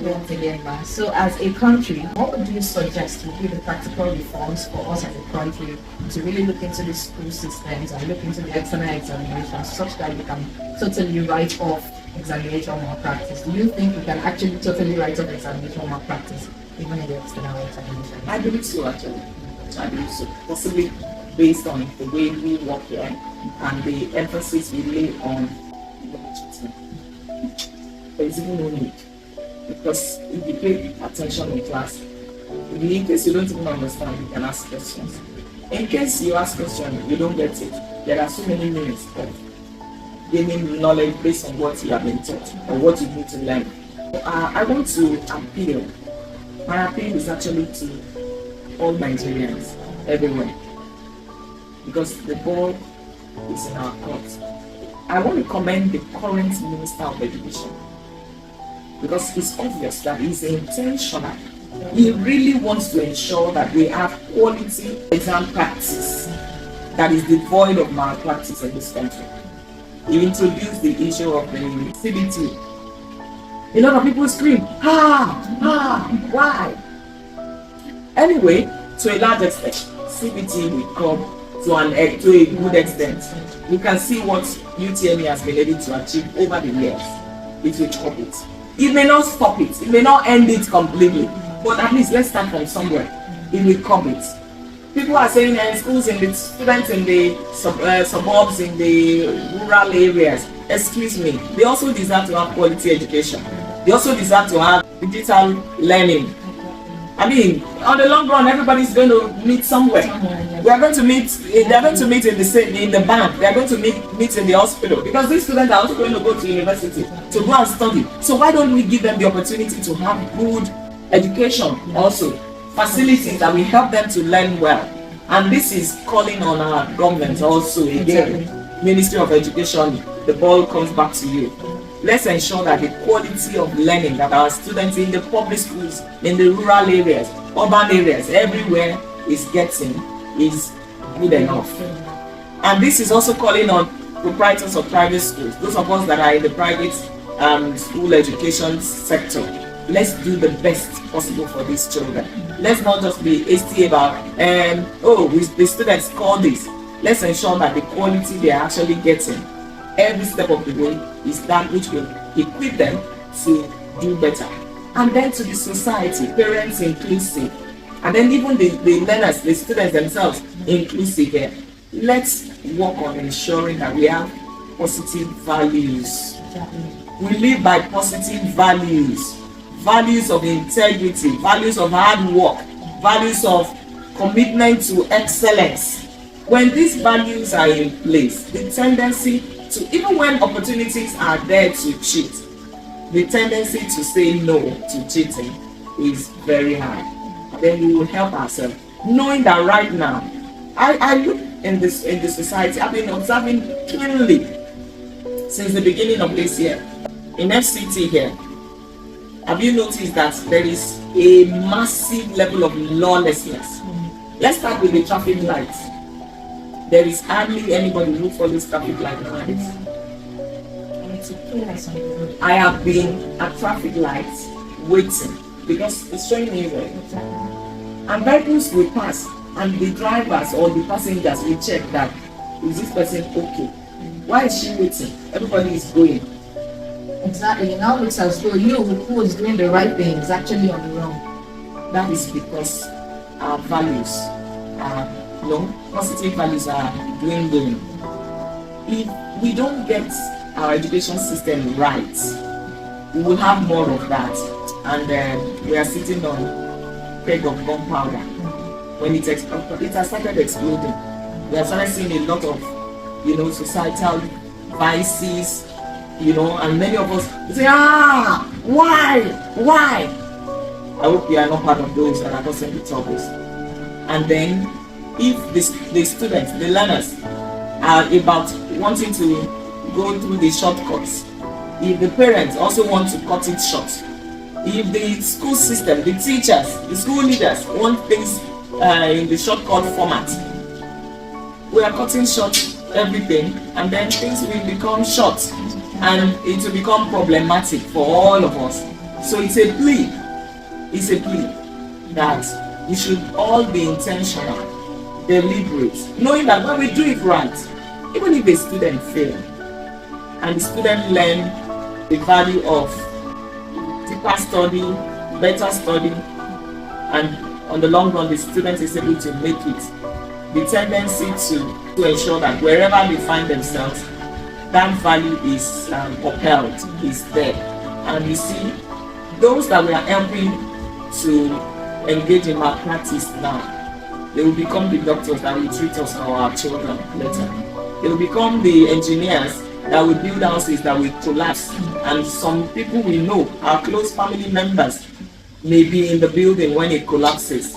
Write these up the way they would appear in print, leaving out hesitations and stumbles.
once again, Ma. So, as a country, what would you suggest would be the practical reforms for us as a country to really look into the school systems and look into the external examinations such that we can totally write off examination malpractice? Do you think we can actually totally write off examination malpractice even in the external examinations? I believe so, actually. I believe so. Possibly based on the way we work here and the emphasis we lay on cheating. There is even no need. Because if you pay attention in class, in case you don't even understand, you can ask questions. In case you ask questions, you don't get it, there are so many means of gaining knowledge based on what you have been taught or what you need to learn. I want to appeal. My appeal is actually to all Nigerians, everywhere, because the ball is in our court. I want to commend the current Minister of Education, because it's obvious that he's intentional. He really wants to ensure that we have quality exam practice that is devoid of malpractice in this country. He introduced the issue of the CBT. A lot of people scream, why? Anyway, to a large extent, CBT will come to a good extent. You can see what UTME has been able to achieve over the years. It will stop it. It may not stop it. It may not end it completely. But at least let's start from somewhere. It will come it. People are saying schools in the students in the suburbs, in the rural areas, excuse me, they also deserve to have quality education. They also deserve to have digital learning. I mean, on the long run, everybody's going to meet somewhere. We are going to meet. They are going to meet in the bank. They are going to meet in the hospital, because these students are also going to go to university to go and study. So why don't we give them the opportunity to have good education also, facilities that will help them to learn well? And this is calling on our government also again. Ministry of Education, the ball comes back to you. Let's ensure that the quality of learning that our students in the public schools, in the rural areas, urban areas, everywhere is getting is good enough. And this is also calling on proprietors of private schools, those of us that are in the private school education sector. Let's do the best possible for these children. Let's not just be hasty about, the students call this. Let's ensure that the quality they are actually getting every step of the way is that which will equip them to do better. And then to the society, parents inclusive, and then even the learners, the students themselves inclusive here. Let's work on ensuring that we have positive values. We live by positive values. Values of integrity, values of hard work, values of commitment to excellence. When these values are in place, the tendency to, even when opportunities are there to cheat, the tendency to say no to cheating is very high. Then we will help ourselves, knowing that right now, I look in the society. I've been observing keenly since the beginning of this year. In FCT here, have you noticed that there is a massive level of lawlessness? Let's start with the traffic lights. There is hardly anybody who follows traffic light lines. I have been at traffic lights waiting because it's showing me red. And vehicles will pass, and the drivers or the passengers will check that, is this person okay? Why is she waiting? Everybody is going. Exactly. Now it looks as though you who is doing the right thing is actually on the wrong. That is because our values are positive values are dwindling. If we don't get our education system right, we will have more of that. And we are sitting on keg of gunpowder. When it has started exploding, we have started seeing a lot of, societal vices, and many of us say, why? I hope you are not part of those that are causing the troubles. And then, if the students, the learners, are about wanting to go through the shortcuts, if the parents also want to cut it short, if the school system, the teachers, the school leaders want things in the shortcut format, we are cutting short everything, and then things will become short, and it will become problematic for all of us. So it's a plea. It's a plea that we should all be intentional, deliberate, knowing that when we do it right, even if a student fail and the student learn the value of deeper study, better study, and on the long run the student is able to make it, the tendency to ensure that wherever they find themselves, that value is upheld, is there. And you see, those that we are helping to engage in malpractice now, they will become the doctors that will treat us or our children later. They will become the engineers that will build houses that will collapse. And some people we know, our close family members, may be in the building when it collapses.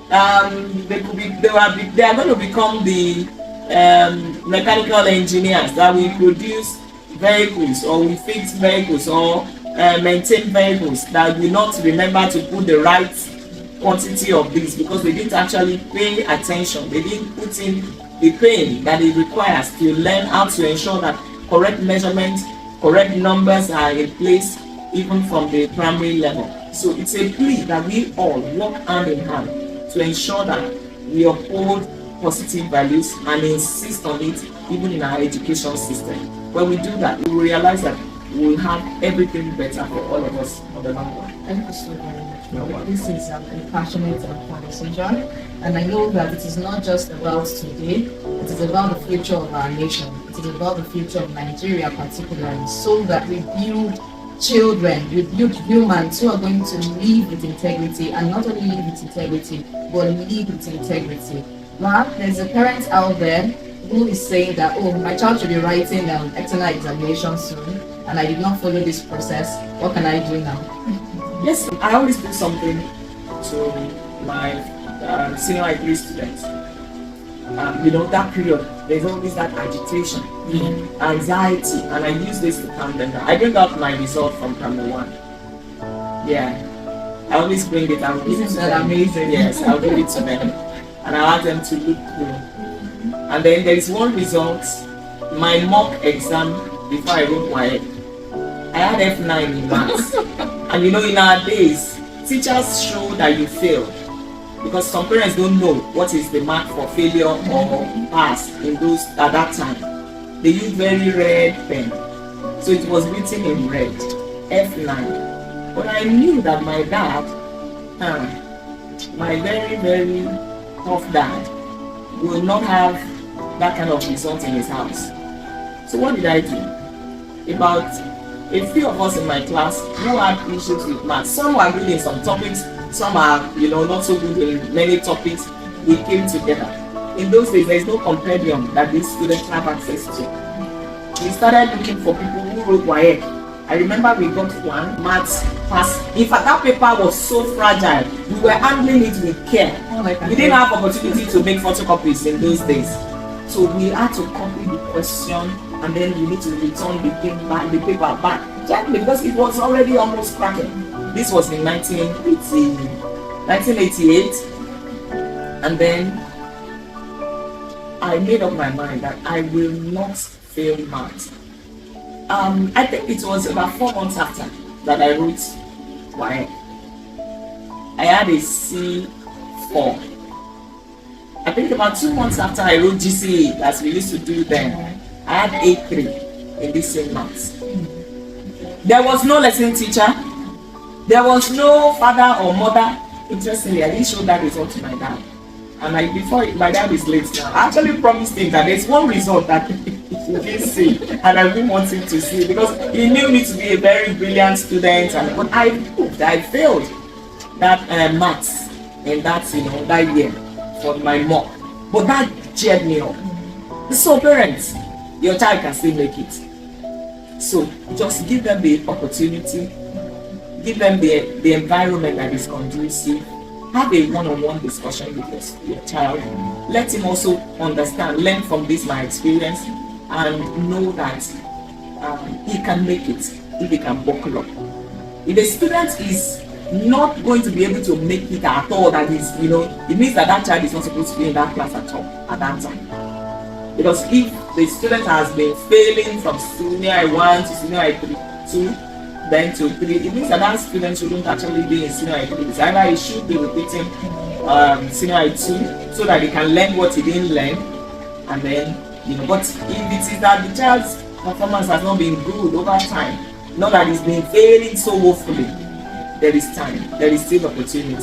They are going to become the mechanical engineers that will produce vehicles or will fix vehicles or maintain vehicles that will not remember to put the right quantity of this because they didn't actually pay attention. They didn't put in the pain that it requires to learn how to ensure that correct measurements, correct numbers are in place even from the primary level. So it's a plea that we all work hand in hand to ensure that we uphold positive values and insist on it even in our education system. When we do that, we will realize that we will have everything better for all of us on the long run. Thank you so very much. This is a passionate conversation, and I know that it is not just about today, it is about the future of our nation, it is about the future of Nigeria particularly, so that we build children, we build humans who are going to live with integrity, and not only live with integrity, but live with integrity. Now, there's a parent out there who is saying that, oh, my child should be writing external examination soon, and I did not follow this process. What can I do now? Yes, I always do something to my senior I3 students. That period, there's always that agitation, anxiety, and I use this to calm them down. I bring out my result from primary 1. Yeah, I always bring it out. Isn't that amazing? Yes, I'll give it to them, and I ask them to look through. And then there is one result, my mock exam before I wrote my head. I had F9 in maths. And in our days, teachers show that you failed because some parents don't know what is the mark for failure or pass in those at that time. They use very red pen. So it was written in red, F9. But I knew that my dad, my very, very tough dad, will not have that kind of result in his house. So what did I do? About a few of us in my class who had issues with maths. Some were good in some topics, some are not so good in many topics. We came together. In those days, there is no compendium that these students have access to. We started looking for people who wrote YA. I remember we got one maths pass. In fact, that paper was so fragile. We were handling it with care. We didn't have opportunity to make photocopies in those days. So we had to copy the question and then we need to return the paper back gently because it was already almost cracking. This was in 1988, and then I made up my mind that I will not fail maths. I think it was about 4 months after that I wrote YA. I had a C4. I think about 2 months after I wrote GCE, as we used to do then, I had A3 in this same maths. There was no lesson teacher. There was no father or mother. Interestingly, I didn't show that result to my dad. And my dad is late now. I actually promised him that there's one result that he didn't see, and I didn't want him to see because he knew me to be a very brilliant student. But I failed that maths in that that year for my mock. But that cheered me up. So parents, your child can still make it. So just give them the opportunity, give them the environment that is conducive. Have a one-on-one discussion with your child. Let him also understand, learn from this my experience, and know that he can make it if he can buckle up. If the student is not going to be able to make it at all, that is, it means that child is not supposed to be in that class at all at that time. Because if the student has been failing from senior I1 to senior I3 to then to 3, it means that that student shouldn't actually be in senior activities. Either he should be repeating senior 2 so that he can learn what he didn't learn, and then, but if it is that the child's performance has not been good over time, not that he's been failing so woefully, there is time, there is still opportunity.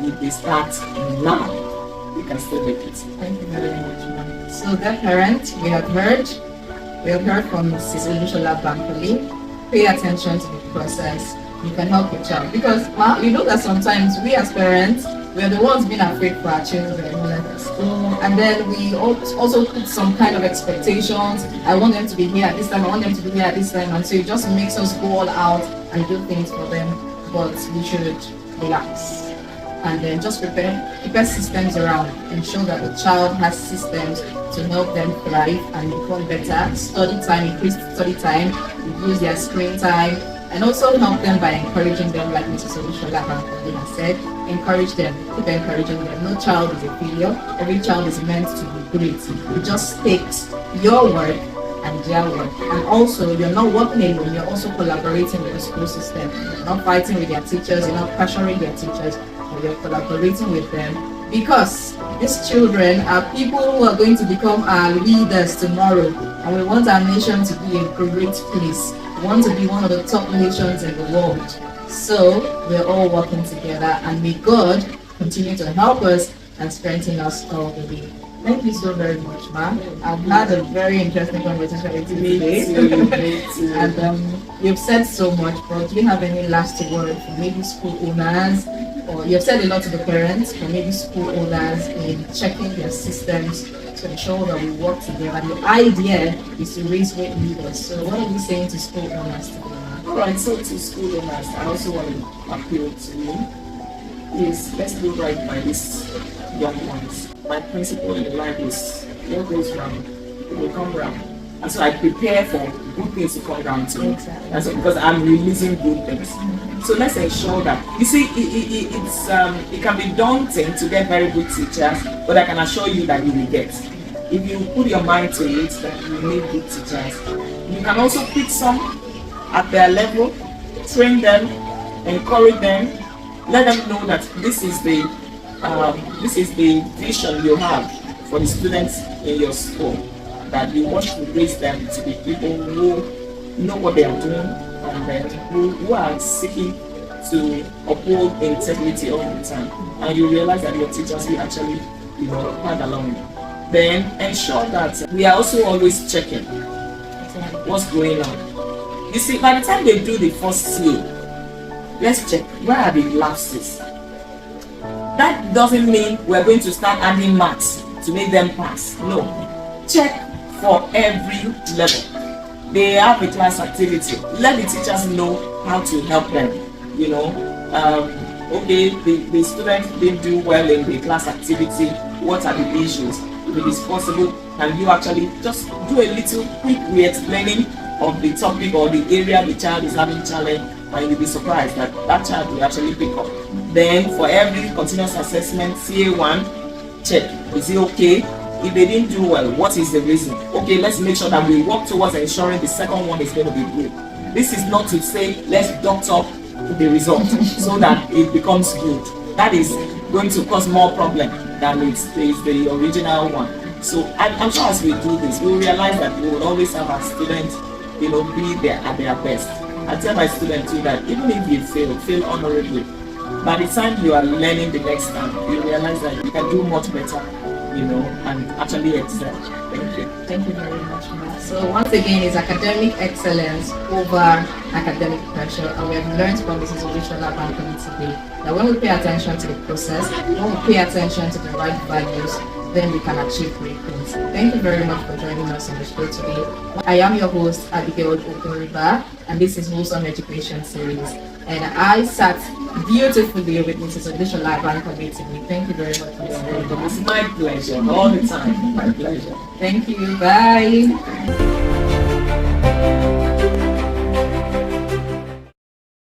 If they start now, we can still make it. Thank you very much, ma'am. So that parent, we have heard from Mrs. Olushola Bankole. Pay attention to the process. You can help your child, because you know that sometimes we as parents, we are the ones being afraid for our children, and then we also put some kind of expectations. I want them to be here at this time, I want them to be here at this time, and so it just makes us go all out and do things for them. But we should relax and then just prepare systems around, ensure that the child has systems to help them thrive and become better. Study time, increase study time, reduce their screen time, and also help them by encouraging them, like Mrs. Olushola Bankole has said. Encourage them, keep encouraging them. No child is a failure. Every child is meant to be great. It just takes your work and their work. And also, you're not working alone, you're also collaborating with the school system. You're not fighting with their teachers, you're not pressuring their teachers, but you're collaborating with them. Because these children are people who are going to become our leaders tomorrow. And we want our nation to be a great place. We want to be one of the top nations in the world. So we're all working together, and may God continue to help us and strengthen us all the way. Thank you so very much, ma'am. I've had a very interesting conversation with you today. And you've said so much, but do you have any last word for maybe school owners? Or you've said a lot to the parents, but maybe school owners in checking their systems to ensure that we work together. The idea is to raise great leaders. So what are you saying to school owners today? Alright, so to school owners, I also want to appeal to you is let's do right by these young ones. My principle in life is what goes round, it will come round. And so I prepare for good things to come down to me. Exactly. And so because I'm releasing good things. So let's ensure that, you see, it can be daunting to get very good teachers, but I can assure you that you will get. If you put your mind to it, that you need good teachers. You can also pick some at their level, train them, encourage them, let them know that this is the vision you have for the students in your school, that you want to raise them to be people who know what they are doing, and then who are seeking to uphold integrity all the time. And you realize that your teachers will actually, tag along. Then ensure that we are also always checking what's going on. You see, by the time they do the first CA, let's check where are the lapses. That doesn't mean we're going to start adding marks to make them pass. No. Check for every level. They have a class activity. Let the teachers know how to help them. Okay, the student didn't do well in the class activity. What are the issues? If it is possible, can you actually just do a little quick re-explaining of the topic or the area the child is having challenge, and you'll be surprised that that child will actually pick up. Then for every continuous assessment, CA1, check, is it okay? If they didn't do well, what is the reason? Okay, let's make sure that we work towards ensuring the second one is going to be good. This is not to say let's doctor the result so that it becomes good. That is going to cause more problem than it's the original one. So I'm sure as we do this, we'll realize that we will always have our students be there at their best. I tell my students too that even if you fail honorably, by the time you are learning the next time, you realize that you can do much better, and actually excel. Thank you. Thank you very much, Matt. So once again, it's academic excellence over academic pressure, and we have learned from Mrs. Olushola Bankole today that when we pay attention to the process, when we pay attention to the right values, then we can achieve great things. Thank you very much for joining us on the show today. I am your host, Abigail Okoriba, and this is Wholesome Education Series. And I sat beautifully with Mrs. Olushola Bankole today. Thank you very much for your It's my pleasure, all the time. My pleasure. Thank you. Bye.